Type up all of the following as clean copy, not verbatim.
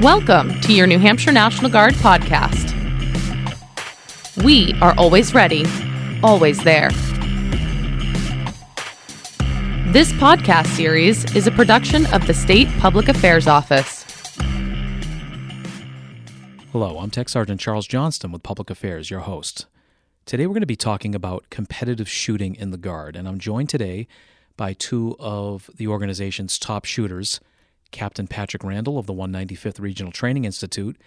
Welcome to your New Hampshire National Guard podcast. We are always ready, always there. This podcast series is a production of the State Public Affairs Office. Hello, I'm Tech Sergeant Charles Johnston with Public Affairs, your host. Today we're going to be talking about competitive shooting in the Guard, and I'm joined today by two of the organization's top shooters, Captain Patrick Randall of the 195th Regional Training Institute,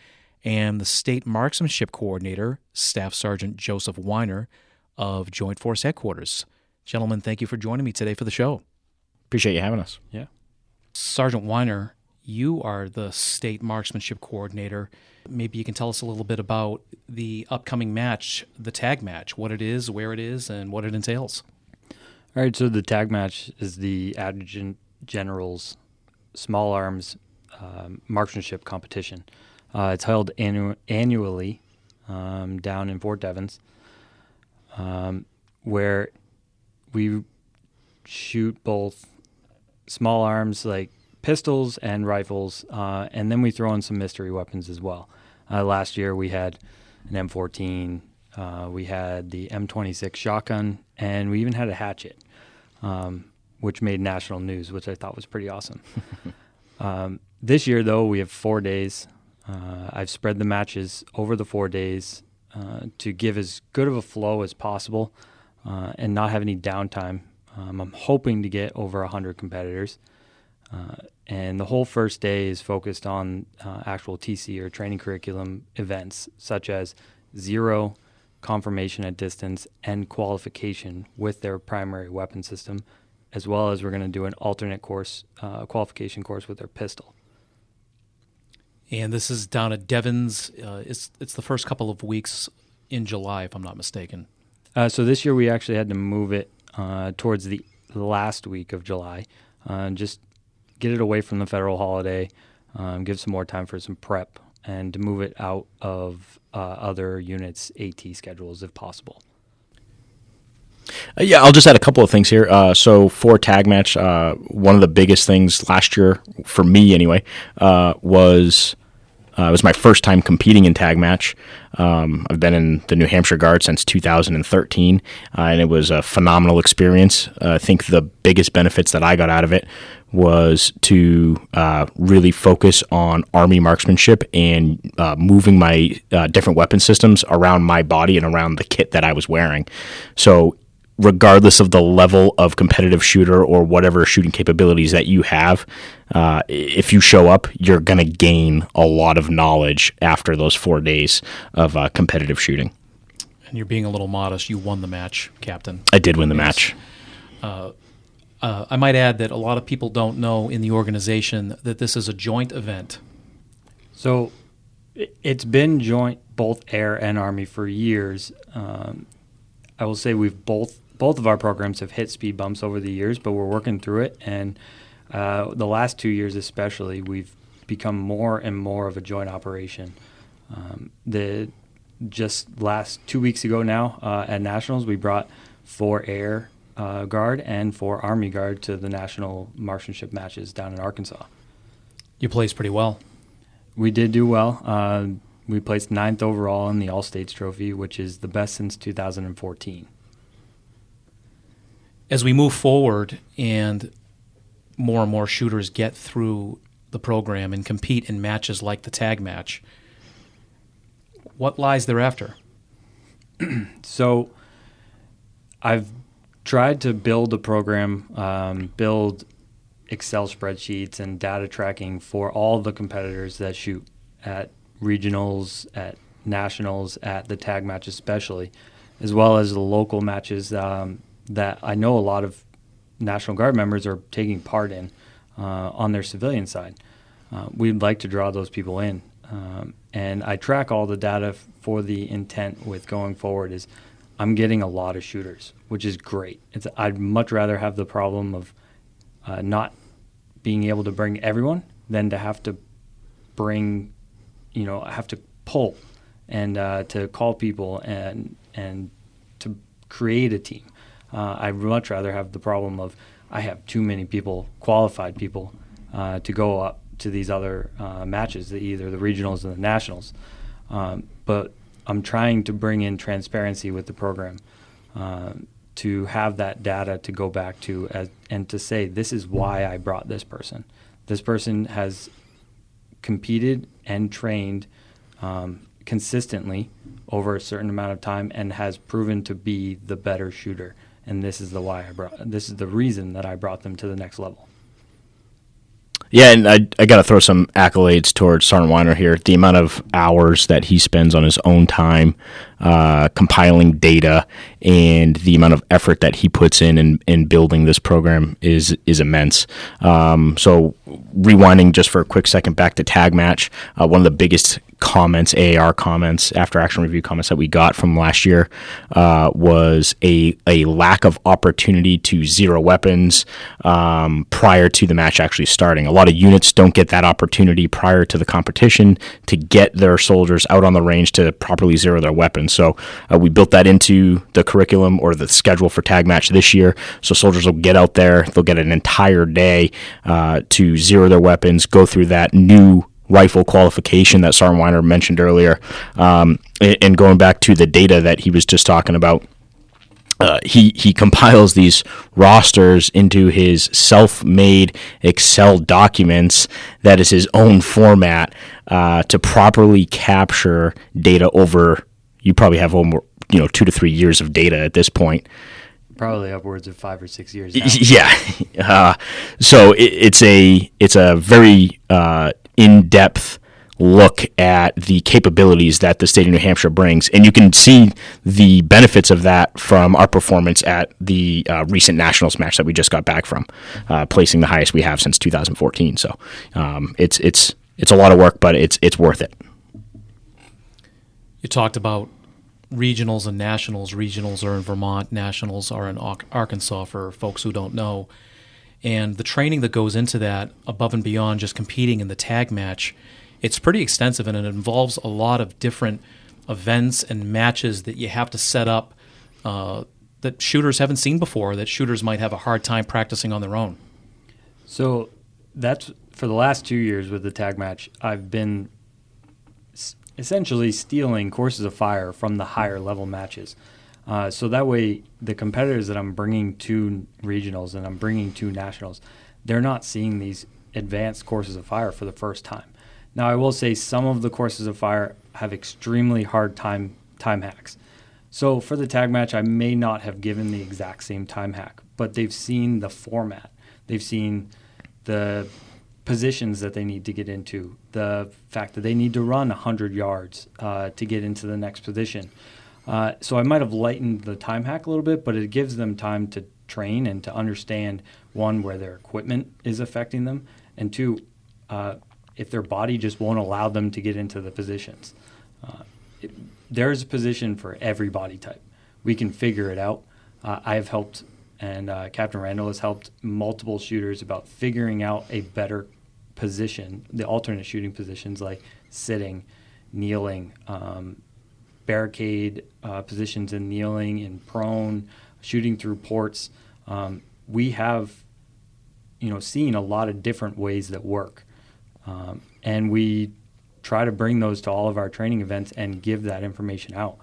and the State Marksmanship Coordinator, Staff Sergeant Joseph Wyner of Joint Force Headquarters. Gentlemen, thank you for joining me today for the show. Appreciate you having us. Yeah. Sergeant Wyner, you are the State Marksmanship Coordinator. Maybe you can tell us a little bit about the upcoming match, the tag match, what it is, where it is, and what it entails. All right, so the tag match is the Adjutant General's Small Arms Marksmanship Competition. It's held annually down in Fort Devens, where we shoot both small arms like pistols and rifles, and then we throw in some mystery weapons as well. Last year we had an M14, we had the M26 shotgun, and we even had a hatchet, which made national news, which I thought was pretty awesome. This year, though, we have 4 days. I've spread the matches over the 4 days to give as good of a flow as possible and not have any downtime. I'm hoping to get over 100 competitors. And the whole first day is focused on actual TC or training curriculum events, such as zero, confirmation at distance, and qualification with their primary weapon system, as well as we're going to do an alternate course, qualification course with their pistol. And this is down at Devens. It's the first couple of weeks in July, if I'm not mistaken. So this year we actually had to move it towards the last week of July, just get it away from the federal holiday, give some more time for some prep, and to move it out of other units' AT schedules if possible. Yeah, I'll just add a couple of things here. So for tag match, one of the biggest things last year, for me anyway, was it was my first time competing in tag match. I've been in the New Hampshire Guard since 2013, and it was a phenomenal experience. I think the biggest benefits that I got out of it was to really focus on Army marksmanship and moving my different weapon systems around my body and around the kit that I was wearing. So regardless of the level of competitive shooter or whatever shooting capabilities that you have, if you show up, you're going to gain a lot of knowledge after those 4 days of competitive shooting. And you're being a little modest. You won the match, Captain. I did win the match. I might add that a lot of people don't know in the organization that this is a joint event. So it's been joint, both Air and Army, for years. I will say both of our programs have hit speed bumps over the years, but we're working through it. And the last 2 years especially, we've become more and more of a joint operation. Just last 2 weeks ago now at Nationals, we brought 4 Air Guard and 4 Army Guard to the national marksmanship matches down in Arkansas. You placed pretty well. We did do well. We placed 9th overall in the All-States Trophy, which is the best since 2014. As we move forward and more shooters get through the program and compete in matches like the tag match, what lies thereafter? So I've tried to build a program, build Excel spreadsheets and data tracking for all the competitors that shoot at regionals, at nationals, at the tag match especially, as well as the local matches that I know a lot of National Guard members are taking part in on their civilian side. We'd like to draw those people in. And I track all the data for the intent with going forward is I'm getting a lot of shooters, which is great. I'd much rather have the problem of not being able to bring everyone than to have to bring, have to pull and to call people and to create a team. I'd much rather have the problem of I have too many people, qualified people, to go up to these other matches, either the regionals or the nationals. But I'm trying to bring in transparency with the program to have that data to go back to and to say, this is why I brought this person. This person has competed and trained consistently over a certain amount of time and has proven to be the better shooter. And this is this is the reason that I brought them to the next level. Yeah, and I got to throw some accolades towards Sergeant Wyner here. The amount of hours that he spends on his own time compiling data and the amount of effort that he puts in building this program is immense. So rewinding just for a quick second back to tag match, one of the biggest comments, AAR comments, after action review comments that we got from last year was a lack of opportunity to zero weapons prior to the match actually starting. A lot of units don't get that opportunity prior to the competition to get their soldiers out on the range to properly zero their weapons. So we built that into the curriculum or the schedule for tag match this year. So soldiers will get out there, they'll get an entire day to zero their weapons, go through that new rifle qualification that Sergeant Wyner mentioned earlier, and going back to the data that he was just talking about, he compiles these rosters into his self-made Excel documents that is his own format to properly capture data over, you probably have over 2 to 3 years of data at this point. Probably upwards of 5 or 6 years now. Yeah. So it's a very in-depth look at the capabilities that the state of New Hampshire brings, and you can see the benefits of that from our performance at the recent nationals match that we just got back from, placing the highest we have since 2014. So it's a lot of work, but it's worth it. You talked about regionals and nationals. Regionals are in Vermont, nationals are in Arkansas for folks who don't know. And the training that goes into that, above and beyond just competing in the tag match, it's pretty extensive, and it involves a lot of different events and matches that you have to set up that shooters haven't seen before, that shooters might have a hard time practicing on their own. So that's for the last 2 years with the tag match, I've been essentially stealing courses of fire from the higher level matches. So that way, the competitors that I'm bringing to regionals and I'm bringing to nationals, they're not seeing these advanced courses of fire for the first time. Now, I will say some of the courses of fire have extremely hard time hacks. So for the tag match, I may not have given the exact same time hack, but they've seen the format. They've seen the positions that they need to get into, the fact that they need to run 100 yards to get into the next position. So I might have lightened the time hack a little bit, but it gives them time to train and to understand, one, where their equipment is affecting them, and two, if their body just won't allow them to get into the positions. There's a position for every body type. We can figure it out. I have helped, and Captain Randall has helped multiple shooters about figuring out a better position, the alternate shooting positions like sitting, kneeling, barricade positions in kneeling and prone, shooting through ports. We have, seen a lot of different ways that work. And we try to bring those to all of our training events and give that information out.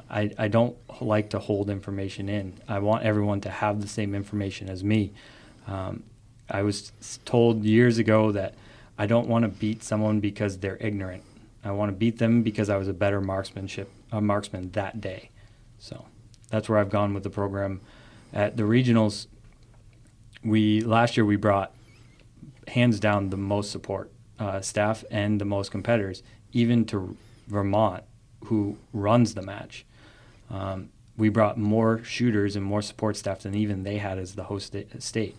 I don't like to hold information in. I want everyone to have the same information as me. I was told years ago that I don't want to beat someone because they're ignorant. I want to beat them because I was a better marksman that day. So that's where I've gone with the program. At the regionals, last year we brought hands down the most support staff and the most competitors, even to Vermont, who runs the match. We brought more shooters and more support staff than even they had as the host state.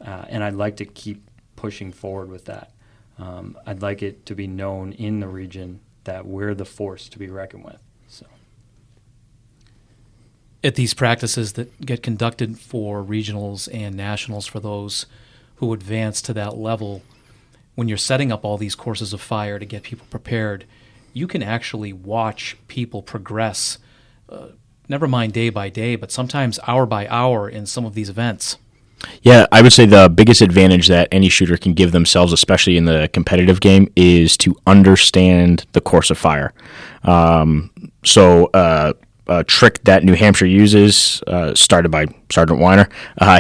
And I'd like to keep pushing forward with that. I'd like it to be known in the region that we're the force to be reckoned with. So, at these practices that get conducted for regionals and nationals for those who advance to that level, when you're setting up all these courses of fire to get people prepared, you can actually watch people progress, never mind day by day, but sometimes hour by hour in some of these events. Yeah, I would say the biggest advantage that any shooter can give themselves, especially in the competitive game, is to understand the course of fire. A trick that New Hampshire uses, started by Sergeant Wyner.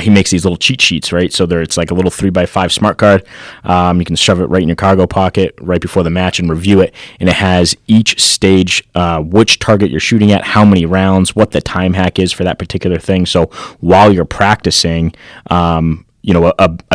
He makes these little cheat sheets, right? So it's like a little 3x5 smart card. You can shove it right in your cargo pocket right before the match and review it. And it has each stage, which target you're shooting at, how many rounds, what the time hack is for that particular thing. So while you're practicing, a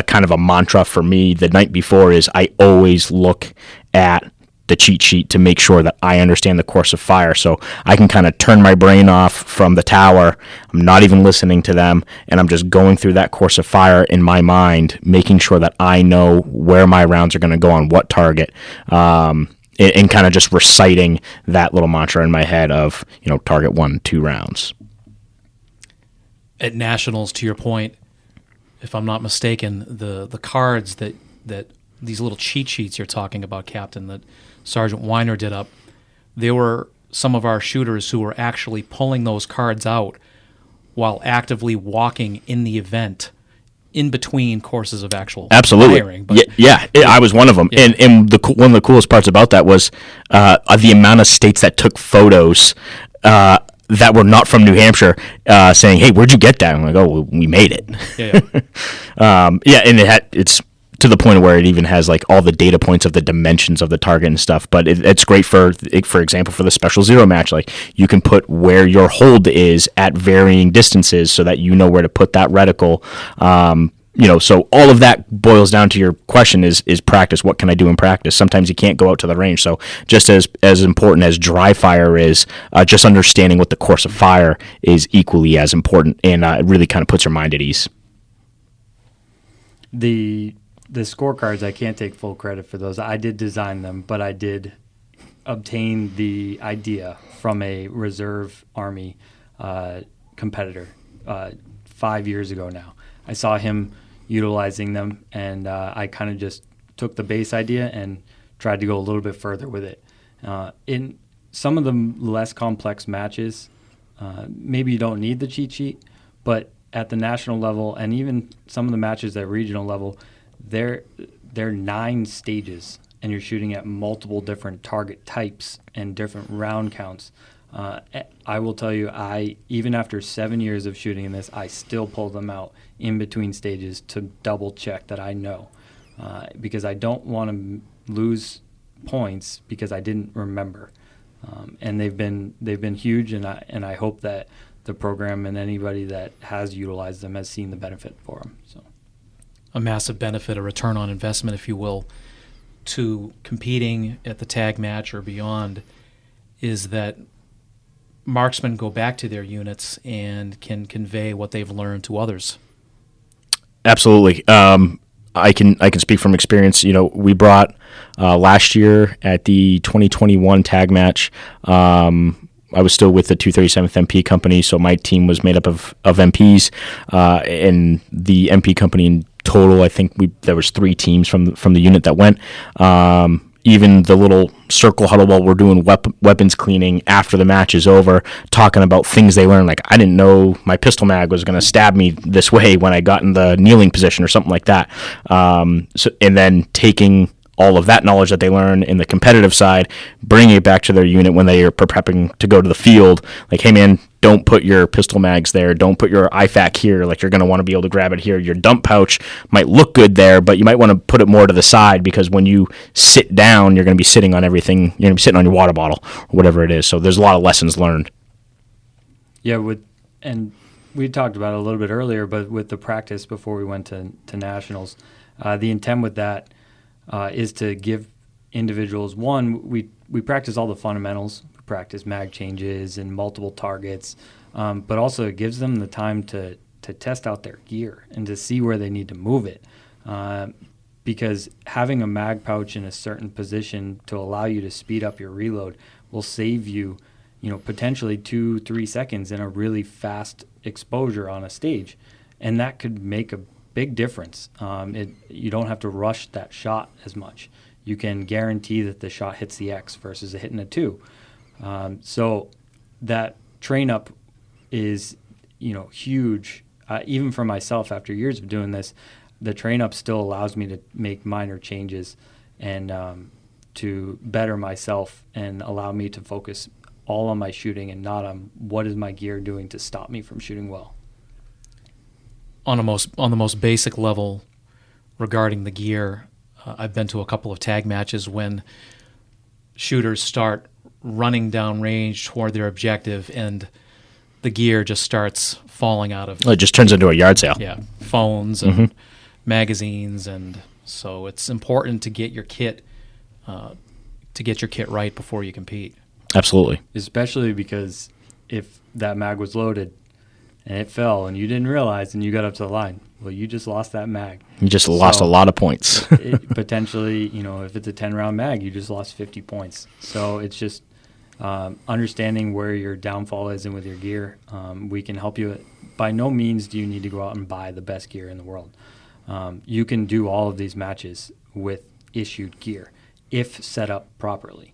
kind of a mantra for me the night before is I always look at the cheat sheet to make sure that I understand the course of fire, so I can kind of turn my brain off from the tower. I'm not even listening to them, and I'm just going through that course of fire in my mind, making sure that I know where my rounds are going to go on what target, and kind of just reciting that little mantra in my head of, target 1, 2 rounds. At nationals, to your point, if I'm not mistaken, the cards that these little cheat sheets you're talking about, Captain, that Sergeant Wyner did up, there were some of our shooters who were actually pulling those cards out while actively walking in the event in between courses of actual Absolutely. firing. But, I was one of them. Yeah. And one of the coolest parts about that was the amount of states that took photos that were not from New Hampshire, saying, "Hey, where'd you get that?" I'm like, "Oh, we made it." And it's to the point where it even has like all the data points of the dimensions of the target and stuff. But it's great for example, for the special zero match. Like, you can put where your hold is at varying distances so that you know where to put that reticle. So all of that boils down to your question is practice. What can I do in practice? Sometimes you can't go out to the range. So just as important as dry fire is, just understanding what the course of fire is equally as important, and it really kind of puts your mind at ease. The scorecards, I can't take full credit for those. I did design them, but I did obtain the idea from a reserve Army competitor 5 years ago now. I saw him utilizing them, and I kind of just took the base idea and tried to go a little bit further with it. In some of the less complex matches, maybe you don't need the cheat sheet, but at the national level and even some of the matches at regional level, they're 9 stages, and you're shooting at multiple different target types and different round counts. I will tell you, even after 7 years of shooting in this, I still pull them out in between stages to double check that I know, because I don't want to lose points because I didn't remember. And they've been huge, and I hope that the program and anybody that has utilized them has seen the benefit for them. So. A massive benefit, a return on investment, if you will, to competing at the tag match or beyond, is that marksmen go back to their units and can convey what they've learned to others. Absolutely. I can speak from experience. We brought last year at the 2021 tag match. I was still with the 237th MP company, so my team was made up of MPs, and the MP company in total, I think there was 3 teams from the unit that went. Even the little circle huddle while we're doing weapons cleaning after the match is over, talking about things they learned. Like, I didn't know my pistol mag was going to stab me this way when I got in the kneeling position or something like that. And then taking all of that knowledge that they learn in the competitive side, bringing it back to their unit when they are prepping to go to the field. Like, hey man, don't put your pistol mags there. Don't put your IFAK here. Like, you're going to want to be able to grab it here. Your dump pouch might look good there, but you might want to put it more to the side, because when you sit down, you're going to be sitting on everything. You're going to be sitting on your water bottle or whatever it is. So there's a lot of lessons learned. Yeah, and we talked about it a little bit earlier, but with the practice before we went to nationals, the intent with that is to give individuals, one, we practice all the fundamentals. We practice mag changes and multiple targets, but also it gives them the time to test out their gear and to see where they need to move it. Because having a mag pouch in a certain position to allow you to speed up your reload will save you, potentially 2-3 seconds in a really fast exposure on a stage, and that could make a big difference. You don't have to rush that shot as much. You can guarantee that the shot hits the X versus hitting a 2. So that train up is, huge even for myself, after years of doing this, the train up still allows me to make minor changes and to better myself and allow me to focus all on my shooting and not on what is my gear doing to stop me from shooting well. On the most basic level regarding the gear, I've been to a couple of tag matches when shooters start running down range toward their objective and the gear just starts falling out of It just turns into a yard sale. Yeah, phones and magazines, and so it's important to get your kit right before you compete. Absolutely. Especially because if that mag was loaded and it fell and you didn't realize and you got up to the line, well, you just lost that mag. You just lost a lot of points. Potentially, if it's a 10-round mag, you just lost 50 points. So it's just understanding where your downfall is and with your gear. We can help you. By no means do you need to go out and buy the best gear in the world. You can do all of these matches with issued gear if set up properly.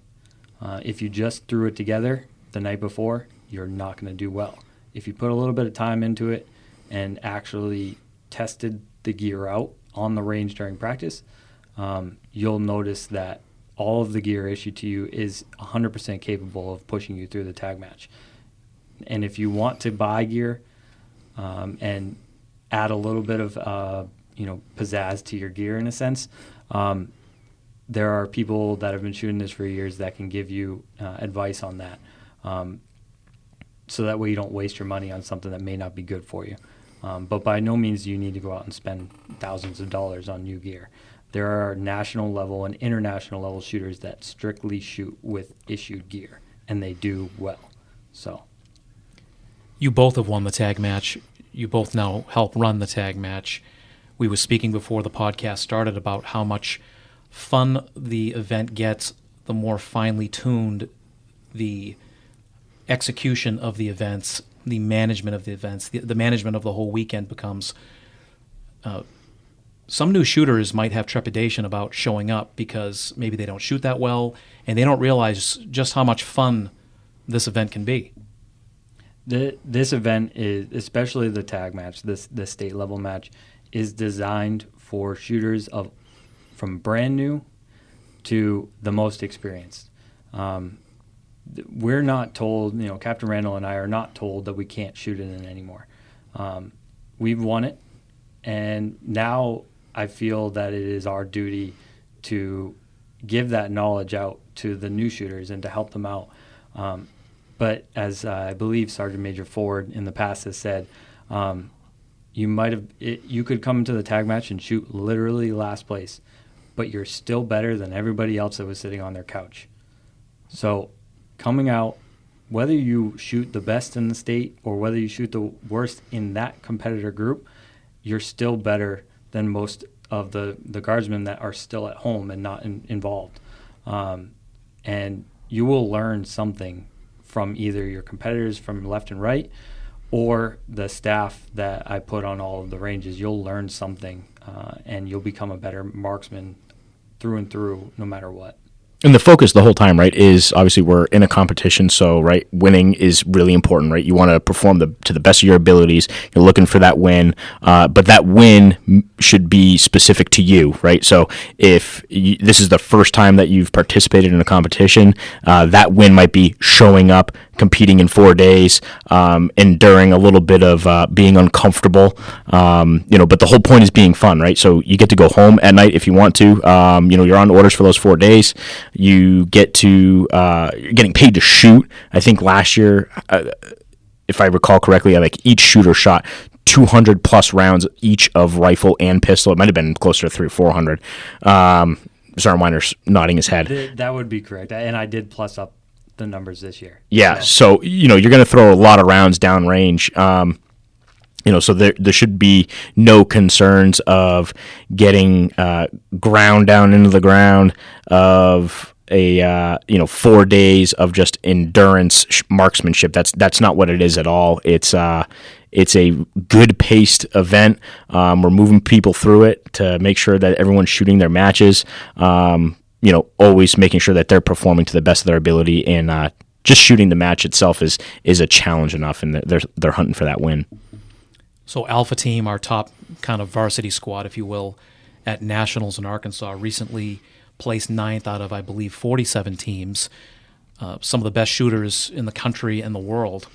If you just threw it together the night before, you're not going to do well. If you put a little bit of time into it and actually tested the gear out on the range during practice, you'll notice that all of the gear issued to you is 100% capable of pushing you through the tag match. And if you want to buy gear and add a little bit of pizzazz to your gear in a sense, there are people that have been shooting this for years that can give you advice on that. So that way you don't waste your money on something that may not be good for you. But by no means do you need to go out and spend thousands of dollars on new gear. There are national level and international level shooters that strictly shoot with issued gear, and they do well. So, you both have won the tag match. You both now help run the tag match. We were speaking before the podcast started about how much fun the event gets the more finely tuned the execution of the events, the management of the events, the management of the whole weekend becomes. Some new shooters might have trepidation about showing up because maybe they don't shoot that well, and they don't realize just how much fun this event can be. This event is, especially the tag match, the state level match, is designed for shooters from brand new to the most experienced. We're not told, Captain Randall and I are not told that we can't shoot it in anymore. We've won it, and now I feel that it is our duty to give that knowledge out to the new shooters and to help them out. But as I believe Sergeant Major Ford in the past has said, you could come into the tag match and shoot literally last place, but you're still better than everybody else that was sitting on their couch. So coming out, whether you shoot the best in the state or whether you shoot the worst in that competitor group, you're still better than most of the guardsmen that are still at home and not involved. And you will learn something from either your competitors from left and right or the staff that I put on all of the ranges. You'll learn something and you'll become a better marksman through and through no matter what. And the focus the whole time, right, is obviously we're in a competition, so, right, winning is really important, right? You want to perform to the best of your abilities. You're looking for that win, but that win should be specific to you, right? So if this is the first time that you've participated in a competition, that win might be showing up, competing in 4 days, enduring a little bit of being uncomfortable, but the whole point is being fun, right? So you get to go home at night if you want to. You're on orders for those 4 days. You get to you're getting paid to shoot. I think last year, if I recall correctly, each shooter shot 200 plus rounds each of rifle and pistol. It might have been closer to 300 or 400. Sergeant Wyner's nodding his head. That would be correct, and I did plus up the numbers this year. Yeah, so you're going to throw a lot of rounds downrange. So there should be no concerns of getting ground down into the ground, of a 4 days of just endurance marksmanship. That's not what it is at all. It's a good paced event. We're moving people through it to make sure that everyone's shooting their matches. Always making sure that they're performing to the best of their ability, and just shooting the match itself is a challenge enough, and they're hunting for that win. So Alpha Team, our top kind of varsity squad, if you will, at Nationals in Arkansas, recently placed 9th out of, I believe, 47 teams, some of the best shooters in the country and the world.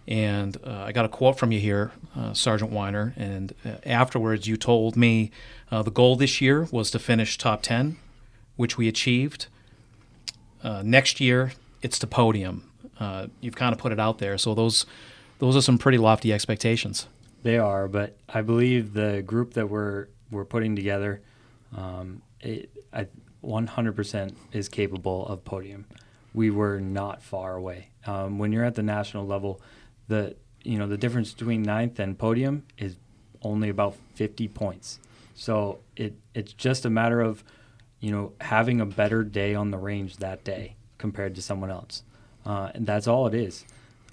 And I got a quote from you here, Sergeant Wyner, and afterwards you told me the goal this year was to finish top 10, which we achieved. Next year, it's the podium. You've kind of put it out there, so those are some pretty lofty expectations. They are, but I believe the group that we're putting together, 100% is capable of podium. We were not far away. When you're at the national level, the difference between 9th and podium is only about 50 points. So it's just a matter of having a better day on the range that day compared to someone else, and that's all it is.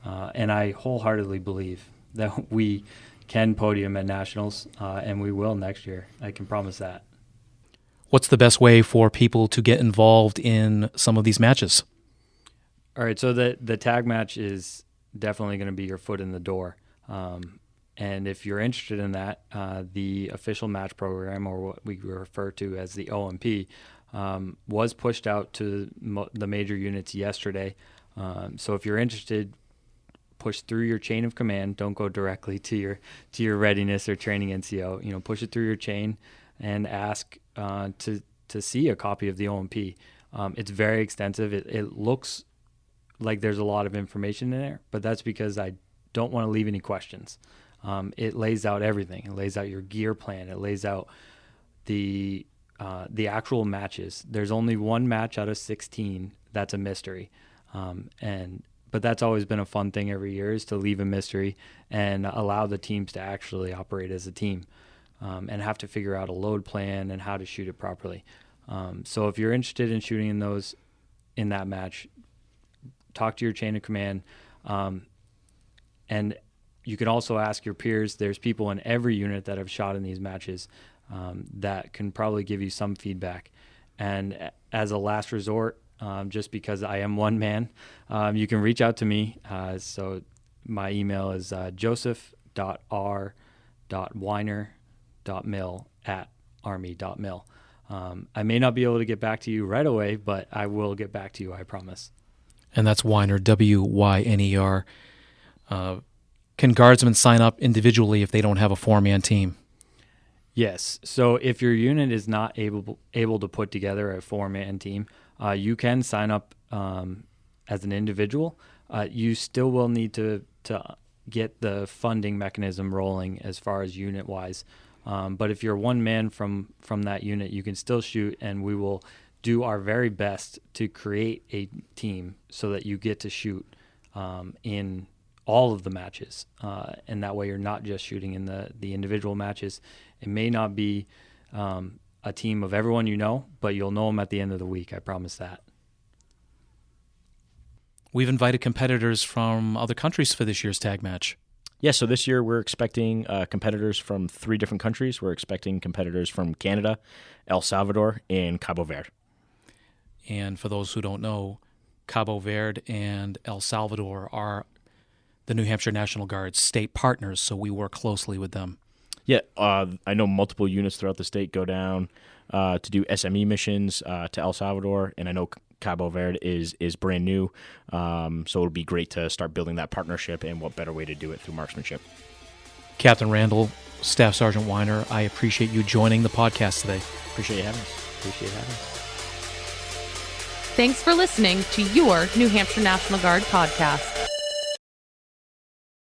And I wholeheartedly believe that we can podium at nationals, and we will next year. I can promise that. What's the best way for people to get involved in some of these matches? All right, so the tag match is definitely going to be your foot in the door. And if you're interested in that, the official match program, or what we refer to as the OMP, was pushed out to the major units yesterday. So if you're interested, push through your chain of command. Don't go directly to your readiness or training NCO. Push it through your chain and ask to see a copy of the OMP. It's very extensive. It looks like there's a lot of information in there, but that's because I don't want to leave any questions. It lays out everything. It lays out your gear plan. It lays out the actual matches. There's only one match out of 16 that's a mystery, but that's always been a fun thing every year, is to leave a mystery and allow the teams to actually operate as a team, and have to figure out a load plan and how to shoot it properly. So if you're interested in shooting in that match, talk to your chain of command, and you can also ask your peers. There's people in every unit that have shot in these matches that can probably give you some feedback. And as a last resort, just because I am one man, you can reach out to me. So my email is joseph.r.wyner.mil@army.mil. I may not be able to get back to you right away, but I will get back to you, I promise. And that's Wyner, Wyner. Can guardsmen sign up individually if they don't have a four-man team? Yes. So if your unit is not able to put together a four-man team, you can sign up as an individual. You still will need to get the funding mechanism rolling as far as unit-wise. But if you're one man from that unit, you can still shoot, and we will do our very best to create a team so that you get to shoot in all of the matches. And that way you're not just shooting in the individual matches. It may not be a team of everyone you know, but you'll know them at the end of the week. I promise that. We've invited competitors from other countries for this year's tag match. Yeah, so this year we're expecting competitors from 3 different countries. We're expecting competitors from Canada, El Salvador, and Cabo Verde. And for those who don't know, Cabo Verde and El Salvador are the New Hampshire National Guard's state partners, so we work closely with them. Yeah, I know multiple units throughout the state go down to do SME missions to El Salvador, and I know Cabo Verde is brand new, so it'll be great to start building that partnership, and what better way to do it through marksmanship. Captain Randall, Staff Sergeant Wyner, I appreciate you joining the podcast today. Appreciate you having us. Appreciate having us. Thanks for listening to your New Hampshire National Guard podcast.